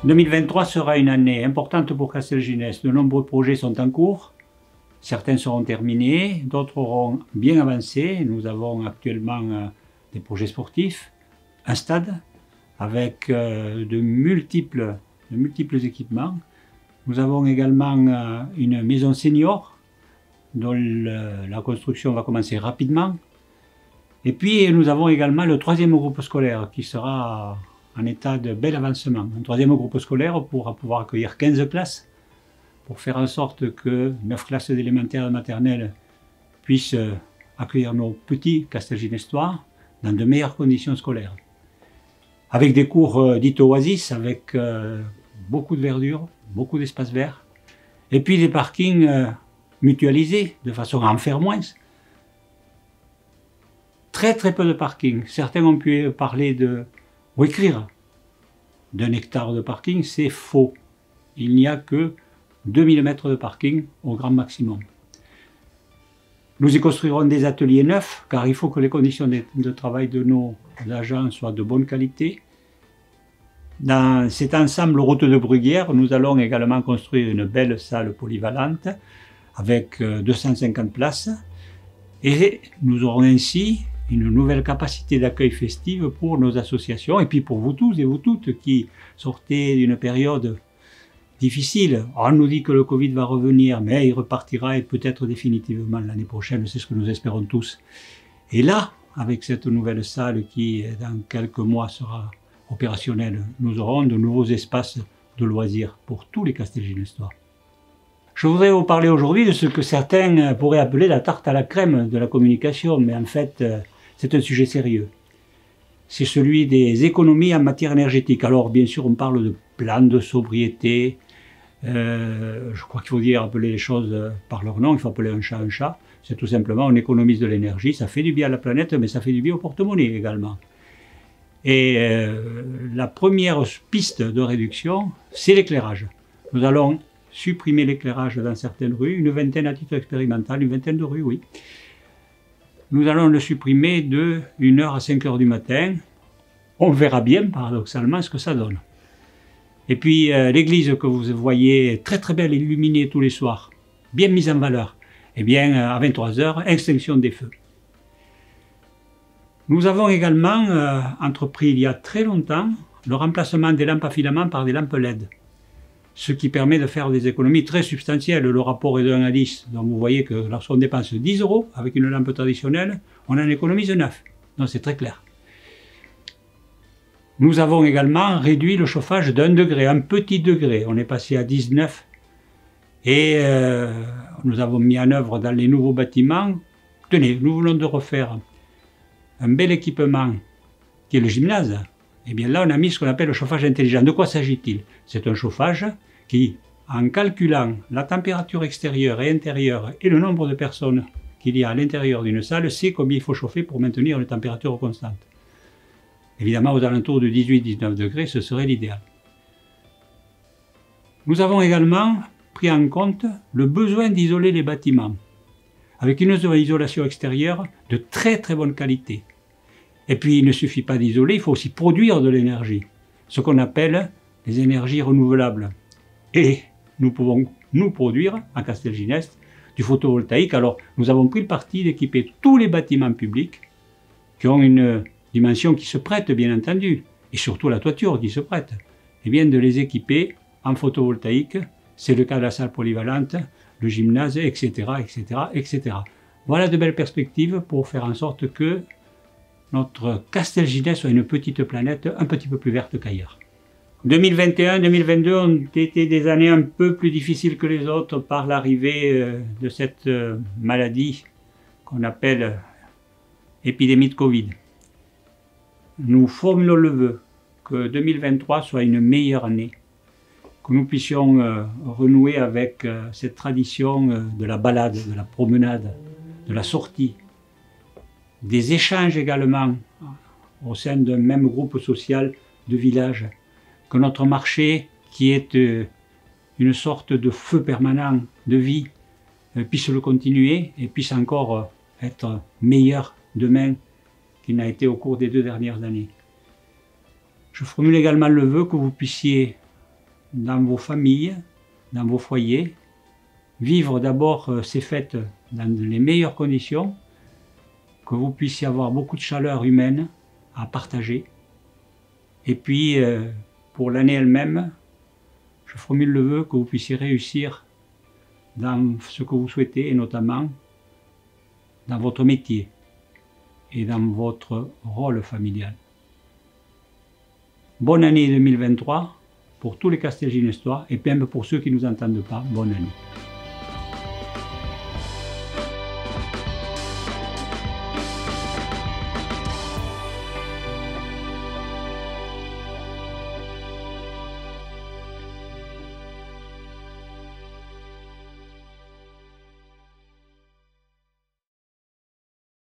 2023 sera une année importante pour Castelginest. De nombreux projets sont en cours. Certains seront terminés, d'autres auront bien avancé. Nous avons actuellement des projets sportifs, un stade avec de multiples équipements. Nous avons également une maison senior dont la construction va commencer rapidement. Et puis nous avons également le troisième groupe scolaire qui sera en état de bel avancement. Un troisième groupe scolaire pourra pouvoir accueillir 15 classes pour faire en sorte que 9 classes d'élémentaire et de maternelle puissent accueillir nos petits Castelginestois dans de meilleures conditions scolaires. Avec des cours dits oasis, avec beaucoup de verdure, beaucoup d'espaces verts, et puis des parkings mutualisés de façon à en faire moins. Très peu de parking. Certains ont pu parler ou écrire d'un hectare de parking, c'est faux. Il n'y a que 2000 mètres de parking au grand maximum. Nous y construirons des ateliers neufs, car il faut que les conditions de travail de nos agents soient de bonne qualité. Dans cet ensemble route de Bruguière, nous allons également construire une belle salle polyvalente avec 250 places. Et nous aurons ainsi une nouvelle capacité d'accueil festive pour nos associations et puis pour vous tous et vous toutes qui sortez d'une période difficile. On nous dit que le Covid va revenir, mais il repartira et peut-être définitivement l'année prochaine, c'est ce que nous espérons tous. Et là, avec cette nouvelle salle qui dans quelques mois sera opérationnelle, nous aurons de nouveaux espaces de loisirs pour tous les Castelginestois. Je voudrais vous parler aujourd'hui de ce que certains pourraient appeler la tarte à la crème de la communication, mais en fait, c'est un sujet sérieux. C'est celui des économies en matière énergétique. Alors, bien sûr, on parle de plan de sobriété. Je crois qu'il faut appeler les choses par leur nom. Il faut appeler un chat un chat. C'est tout simplement, on économise de l'énergie. Ça fait du bien à la planète, mais ça fait du bien au porte-monnaie également. Et la première piste de réduction, c'est l'éclairage. Nous allons supprimer l'éclairage dans certaines rues, une vingtaine à titre expérimental, une vingtaine de rues, oui. Nous allons le supprimer de 1h à 5h du matin. On verra bien, paradoxalement, ce que ça donne. Et puis, l'église que vous voyez très belle, illuminée tous les soirs, bien mise en valeur, eh bien, à 23h, extinction des feux. Nous avons également entrepris il y a très longtemps le remplacement des lampes à filaments par des lampes LED. Ce qui permet de faire des économies très substantielles. Le rapport est de 1 à 10, donc vous voyez que lorsqu'on dépense 10 € avec une lampe traditionnelle, on en économise 9. Donc c'est très clair. Nous avons également réduit le chauffage d'1 degré, un petit degré. On est passé à 19 et nous avons mis en œuvre dans les nouveaux bâtiments. Tenez, nous venons de refaire un bel équipement qui est le gymnase. Et bien là, on a mis ce qu'on appelle le chauffage intelligent. De quoi s'agit-il? C'est un chauffage qui, en calculant la température extérieure et intérieure et le nombre de personnes qu'il y a à l'intérieur d'une salle, sait combien il faut chauffer pour maintenir une température constante. Évidemment, aux alentours de 18-19 degrés, ce serait l'idéal. Nous avons également pris en compte le besoin d'isoler les bâtiments, avec une isolation extérieure de très bonne qualité. Et puis, il ne suffit pas d'isoler, il faut aussi produire de l'énergie, ce qu'on appelle les énergies renouvelables. Et nous pouvons nous produire, à Castelginest, du photovoltaïque. Alors, nous avons pris le parti d'équiper tous les bâtiments publics qui ont une dimension qui se prête, bien entendu, et surtout la toiture qui se prête, et bien de les équiper en photovoltaïque. C'est le cas de la salle polyvalente, le gymnase, etc., etc., etc. Voilà de belles perspectives pour faire en sorte que notre Castelginest soit une petite planète un petit peu plus verte qu'ailleurs. 2021-2022 ont été des années un peu plus difficiles que les autres par l'arrivée de cette maladie qu'on appelle épidémie de Covid. Nous formulons le vœu que 2023 soit une meilleure année, que nous puissions renouer avec cette tradition de la balade, de la promenade, de la sortie, des échanges également au sein d'un même groupe social de village, que notre marché, qui est une sorte de feu permanent de vie, puisse le continuer et puisse encore être meilleur demain qu'il n'a été au cours des 2 dernières années. Je formule également le vœu que vous puissiez dans vos familles, dans vos foyers, vivre d'abord ces fêtes dans les meilleures conditions, que vous puissiez avoir beaucoup de chaleur humaine à partager. Et puis, pour l'année elle-même, je formule le vœu que vous puissiez réussir dans ce que vous souhaitez, et notamment dans votre métier et dans votre rôle familial. Bonne année 2023 pour tous les Castelginestois et même pour ceux qui ne nous entendent pas, bonne année.